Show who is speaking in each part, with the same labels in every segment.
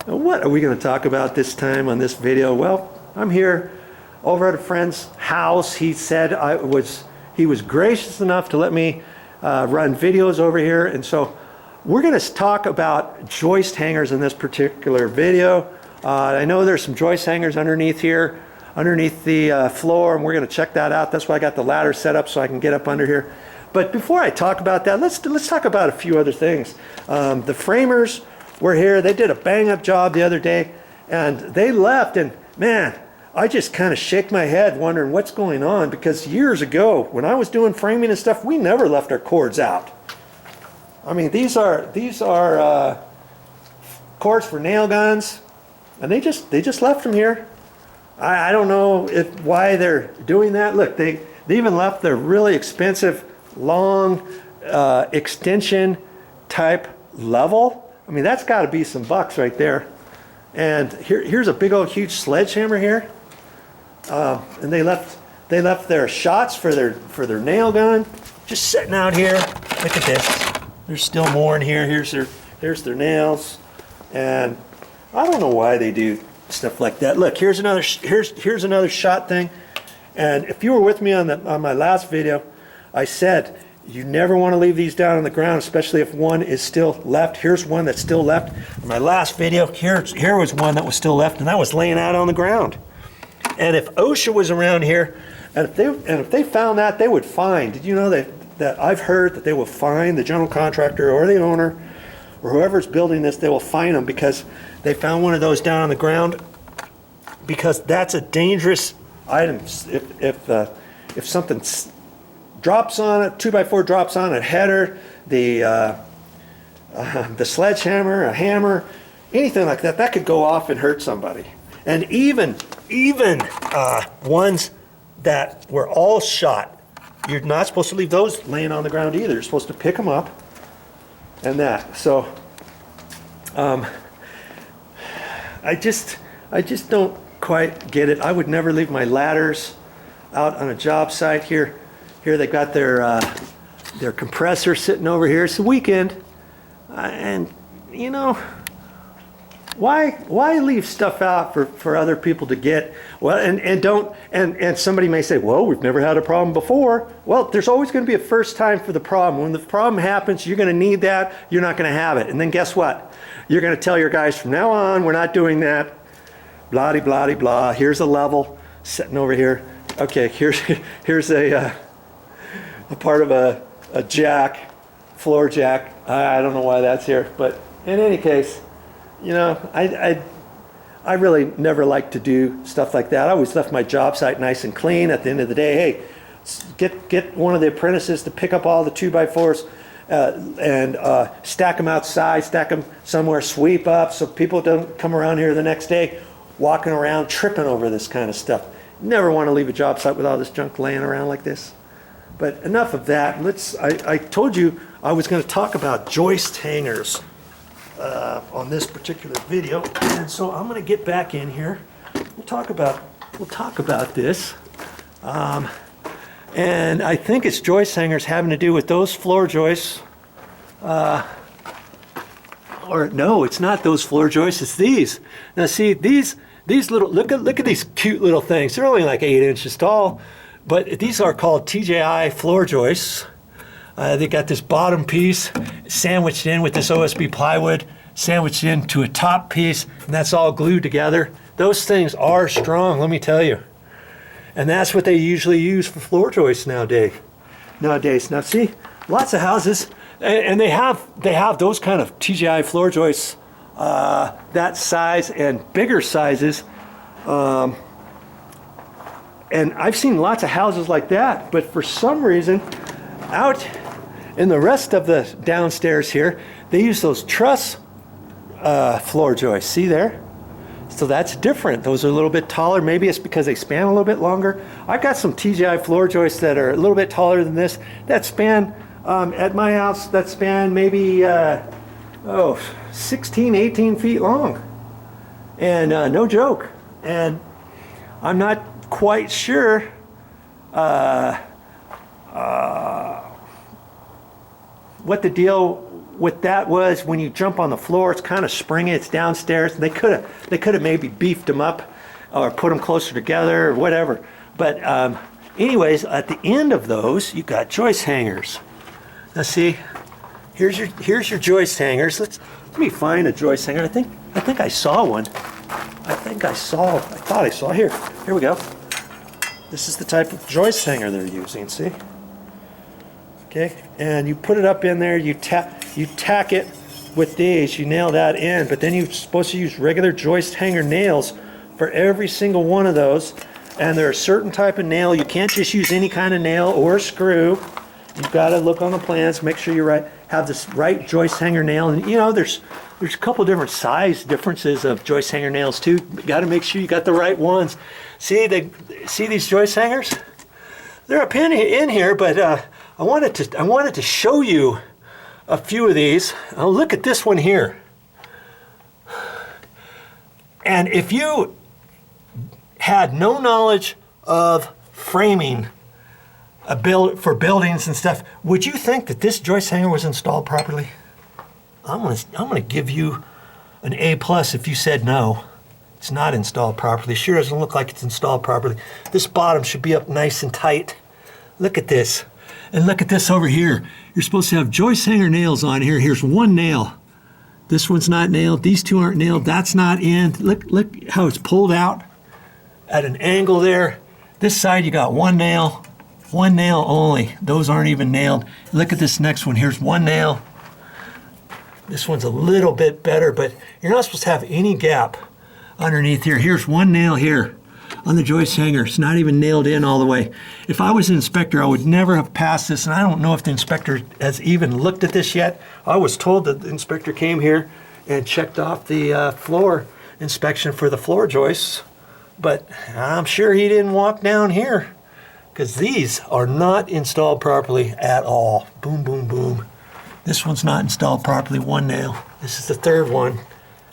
Speaker 1: What are we going to talk about this time on this video? Well, I'm here over at a friend's house. He said he was gracious enough to let me run videos over here, and so we're going to talk about joist hangers in this particular video. I know there's some joist hangers underneath here, underneath the floor, and we're going to check that out. That's why I got the ladder set up so I can get up under here. But before I talk about that, let's talk about a few other things. The framers were here. They did a bang-up job the other day, and they left, and man, I just kind of shake my head wondering what's going on, because years ago when I was doing framing and stuff, we never left our cords out. I mean, these are cords for nail guns, and they just left them here. I don't know why they're doing that. Look, they even left their really expensive long extension type level. I mean, that's got to be some bucks right there. And here's a big old huge sledgehammer here. And they left their shots for their nail gun just sitting out here. Look at this. There's still more in here. Here's their nails. And I don't know why they do stuff like that. Look, here's another shot thing. And if you were with me on my last video, I said you never want to leave these down on the ground, especially if one is still left. Here's one that's still left. In my last video, here was one that was still left, and that was laying out on the ground. And if OSHA was around here, and if they found that, they would fine. Did you know that I've heard that they will fine the general contractor or the owner or whoever's building this? They will fine them because they found one of those down on the ground, because that's a dangerous item. If something drops on it, 2x4 drops on a header, the sledgehammer, a hammer, anything like that, that could go off and hurt somebody. And even ones that were all shot, you're not supposed to leave those laying on the ground either. You're supposed to pick them up and that. So I just don't quite get it. I would never leave my ladders out on a job site. Here they got their compressor sitting over here. It's the weekend, and you know, why leave stuff out for other people to get? Well, and somebody may say, well, we've never had a problem before. Well, there's always going to be a first time for the problem. When the problem happens, you're going to need that. You're not going to have it, and then guess what? You're going to tell your guys from now on, we're not doing that. Blah de blah de blah. Here's a level sitting over here. Okay, here's a part of a jack, floor jack. I don't know why that's here, but in any case, you know, I really never like to do stuff like that. I always left my job site nice and clean. At the end of the day, hey, get one of the apprentices to pick up all the 2x4s and stack them outside, stack them somewhere, sweep up, so people don't come around here the next day walking around tripping over this kind of stuff. Never want to leave a job site with all this junk laying around like this. But enough of that. I told you I was going to talk about joist hangers on this particular video, and so I'm going to get back in here. We'll talk about this, and I think it's joist hangers having to do with those floor joists. Or no, it's not those floor joists. It's these. Now see these little, look at these cute little things. They're only like 8 inches tall, but these are called TJI floor joists. They got this bottom piece sandwiched in with this OSB plywood, sandwiched into a top piece, and that's all glued together. Those things are strong, let me tell you. And that's what they usually use for floor joists nowadays. Now see, lots of houses, and they have those kind of TJI floor joists, that size and bigger sizes. And I've seen lots of houses like that, but for some reason, out in the rest of the downstairs here, they use those truss floor joists. See there? So that's different. Those are a little bit taller. Maybe it's because they span a little bit longer. I've got some TJI floor joists that are a little bit taller than this, that span, at my house, that span maybe 16, 18 feet long. And no joke. And I'm not quite sure what the deal what that was, when you jump on the floor, it's kind of springy, it's downstairs. They could have maybe beefed them up or put them closer together or whatever. But anyways, at the end of those, you got joist hangers. Now see, here's your joist hangers. Let me find a joist hanger. I think I saw one. I thought I saw. Here we go. This is the type of joist hanger they're using, see? Okay, and you put it up in there, you tack it with these, you nail that in, but then you're supposed to use regular joist hanger nails for every single one of those. And they're a certain type of nail. You can't just use any kind of nail or screw. You've got to look on the plans, make sure you have this right joist hanger nail. And you know, there's a couple different size differences of joist hanger nails too. You got to make sure you got the right ones. See these joist hangers? They're up in here, but I wanted to show you a few of these. Oh, look at this one here. And if you had no knowledge of framing for buildings and stuff, would you think that this joist hanger was installed properly? I'm gonna give you an A+ if you said no. It's not installed properly. Sure doesn't look like it's installed properly. This bottom should be up nice and tight. Look at this. And look at this over here. You're supposed to have joist hanger nails on here. Here's one nail. This one's not nailed. These two aren't nailed. That's not in. Look how it's pulled out at an angle there. This side you got one nail only. Those aren't even nailed. Look at this next one. Here's one nail. This one's a little bit better, but you're not supposed to have any gap underneath here. Here's one nail here on the joist hanger. It's not even nailed in all the way. If I was an inspector, I would never have passed this, and I don't know if the inspector has even looked at this yet. I was told that the inspector came here and checked off the floor inspection for the floor joists, but I'm sure he didn't walk down here because these are not installed properly at all. Boom, boom, boom. This one's not installed properly, one nail. This is the third one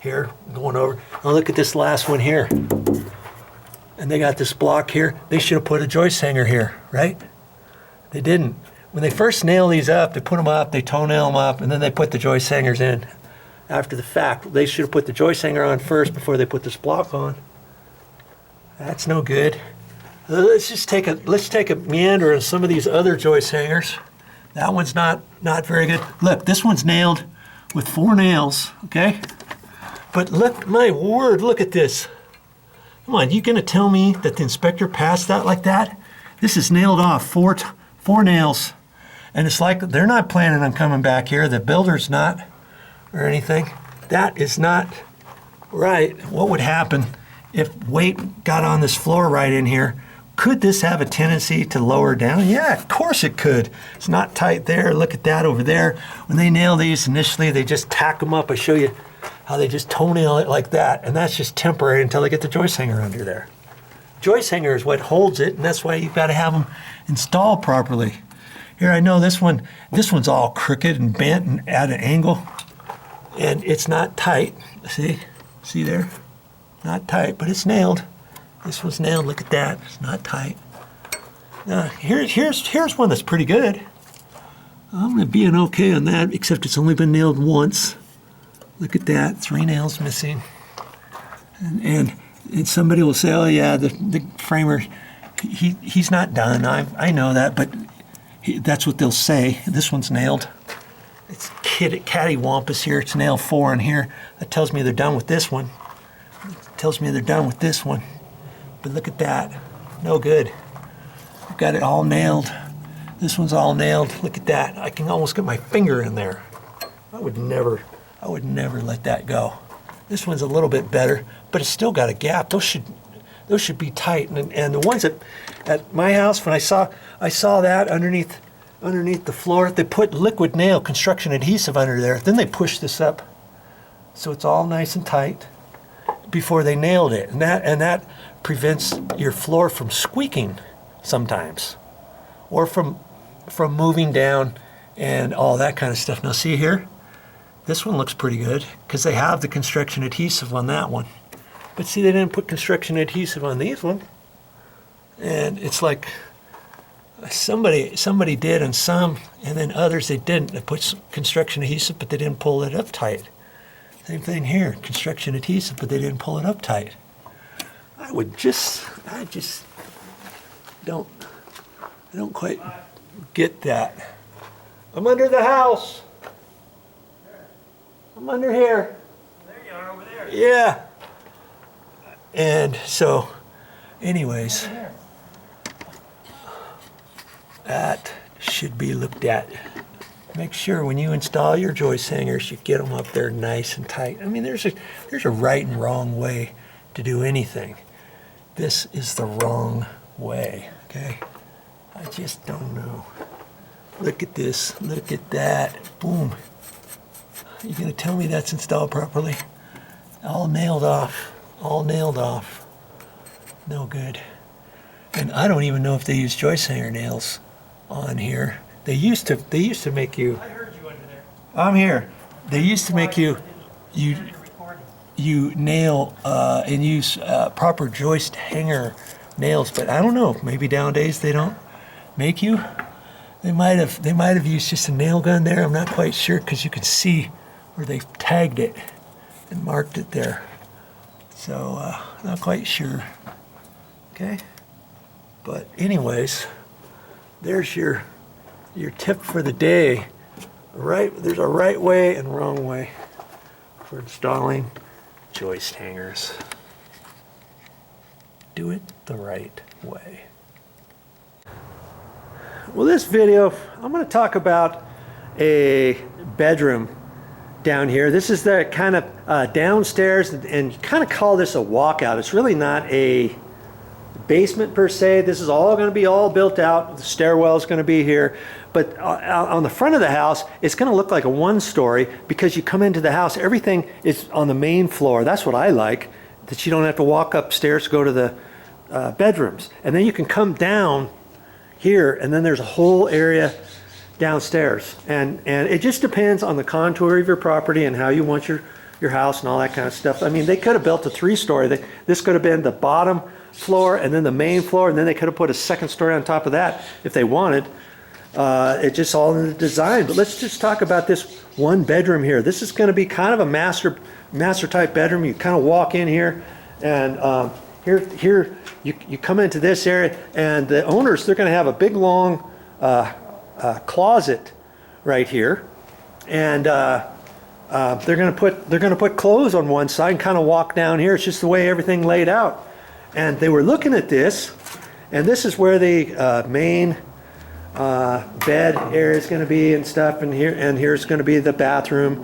Speaker 1: here, going over. Now look at this last one here. And they got this block here. They should have put a joist hanger here, right? They didn't. When they first nail these up, they put them up, they toenail them up, and then they put the joist hangers in after the fact. They should have put the joist hanger on first before they put this block on. That's no good. Let's take a meander of some of these other joist hangers. That one's not very good. Look, this one's nailed with 4 nails, okay? But look, my word, look at this. Come on, you gonna tell me that the inspector passed that like that? This is nailed off, four nails. And it's like they're not planning on coming back here. The builder's not, or anything. That is not right. What would happen if weight got on this floor right in here? Could this have a tendency to lower down? Yeah, of course it could. It's not tight there. Look at that over there. When they nail these initially, they just tack them up. I show you how they just toenail it like that. And that's just temporary until they get the joist hanger under there. Joist hanger is what holds it, and that's why you've got to have them installed properly. Here, I know this one's all crooked and bent and at an angle. And it's not tight. See there? Not tight, but it's nailed. This one's nailed, look at that, it's not tight. Now, here's one that's pretty good. I'm gonna be an okay on that, except it's only been nailed once. Look at that, 3 nails missing. And somebody will say, oh yeah, the framer, he's not done. I know that, but that's what they'll say. This one's nailed. It's cattywampus here, it's nail 4 in here. That tells me they're done with this one. It tells me they're done with this one. But look at that, no good. I've got it all nailed. This one's all nailed. Look at that. I can almost get my finger in there. I would never let that go. This one's a little bit better, but it's still got a gap. Those should be tight. And the ones at my house, when I saw that underneath the floor, they put liquid nail construction adhesive under there. Then they pushed this up, so it's all nice and tight before they nailed it. And that prevents your floor from squeaking sometimes, or from moving down and all that kind of stuff. Now see here, this one looks pretty good because they have the construction adhesive on that one. But see, they didn't put construction adhesive on these one. And it's like,
Speaker 2: Somebody did, and some, and then others they didn't. They put some construction adhesive, but they didn't pull it up tight. Same thing here, construction adhesive, but they didn't pull it up tight. I just don't quite get that. I'm under the house. I'm under here.
Speaker 1: There you are, over there.
Speaker 2: Yeah. And so, anyways, that should be looked at. Make sure when you install your joist hangers, you get them up there nice and tight. I mean, there's a right and wrong way to do anything. This is the wrong way, okay? I just don't know. Look at this, look at that, boom. You gonna tell me that's installed properly? All nailed off, all nailed off. No good. And I don't even know if they use joist hanger nails on here. They used to make you.
Speaker 1: I heard you under there.
Speaker 2: I'm here. They used to make you nail and use proper joist hanger nails, but I don't know. Maybe nowadays they don't make you. They might have used just a nail gun there. I'm not quite sure because you can see where they've tagged it and marked it there. So not quite sure. Okay. But anyways, there's your tip for the day. There's a right way and wrong way for installing joist hangers. Do it the right way. Well, this video, I'm going to talk about a bedroom down here. This is the kind of downstairs, and you kind of call this a walkout. It's really not a basement per se. This is all going to be all built out. The stairwell is going to be here, but on the front of the house it's going to look like a one-story because you come into the house, everything is on the main floor. That's what I like, that you don't have to walk upstairs to go to the bedrooms, and then you can come down here and then there's a whole area downstairs, and it just depends on the contour of your property and how you want your house and all that kind of stuff. I mean, they could have built a three-story. This could have been the bottom floor and then the main floor, and then they could have put a second story on top of that if they wanted. It's just all in the design. But let's just talk about this one bedroom here. This is going to be kind of a master type bedroom. You kind of walk in here, and here you come into this area, and the owners, they're going to have a big long closet right here, and they're going to put clothes on one side and kind of walk down here. It's just the way everything laid out. And they were looking at this, and this is where the main bed area is going to be and stuff, and here's going to be the bathroom,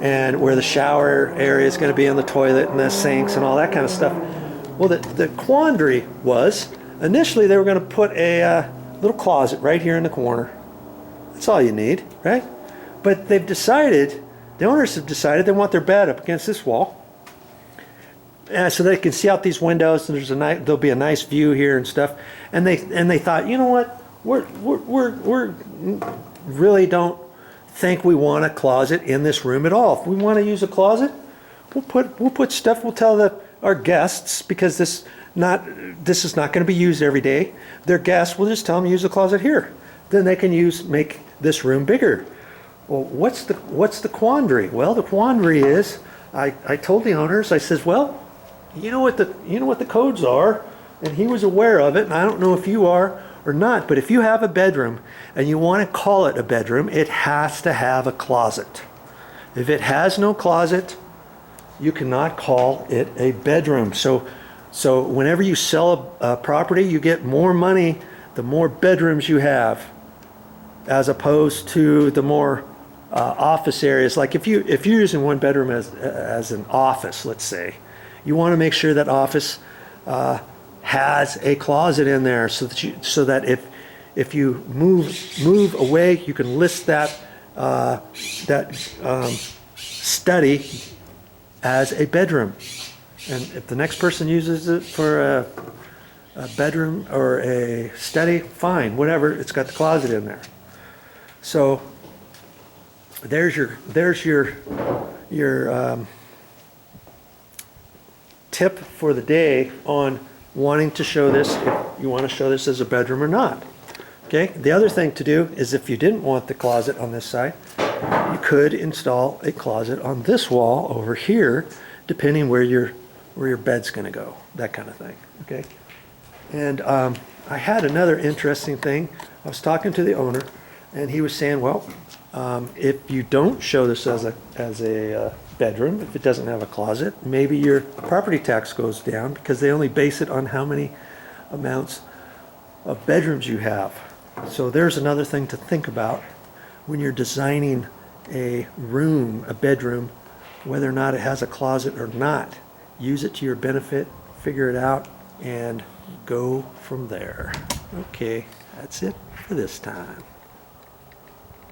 Speaker 2: and where the shower area is going to be, and the toilet and the sinks and all that kind of stuff. Well, the quandary was, initially they were going to put a little closet right here in the corner. That's all you need, right? But they've decided, the owners have decided, they want their bed up against this wall. So they can see out these windows, and there'll be a nice view here and stuff. And they thought, you know what, we're really don't think we want a closet in this room at all. If we want to use a closet, we'll put stuff. We'll tell our guests, because this is not going to be used every day. Their guests, we'll just tell them to use the closet here. Then they can make this room bigger. Well, what's the quandary? Well, the quandary is, I told the owners, I says, well, you know what the codes are, and he was aware of it, and I don't know if you are or not, but if you have a bedroom and you want to call it a bedroom, it has to have a closet. If it has no closet, you cannot call it a bedroom. So whenever you sell a property, you get more money the more bedrooms you have, as opposed to the more office areas. Like if you're using one bedroom as an office, let's say, you want to make sure that office has a closet in there, so that if you move away, you can list that study as a bedroom. And if the next person uses it for a bedroom or a study, fine, whatever, it's got the closet in there. So there's your tip for the day on wanting to show this, if you want to show this as a bedroom or not. Okay, the other thing to do is if you didn't want the closet on this side, you could install a closet on this wall over here, depending where your bed's gonna go, that kind of thing, okay? And I had another interesting thing. I was talking to the owner, and he was saying, well, if you don't show this as a bedroom, if it doesn't have a closet, maybe your property tax goes down because they only base it on how many amounts of bedrooms you have. So there's another thing to think about when you're designing a room, a bedroom, whether or not it has a closet or not. Use it to your benefit, figure it out, and go from there. Okay, that's it for this time.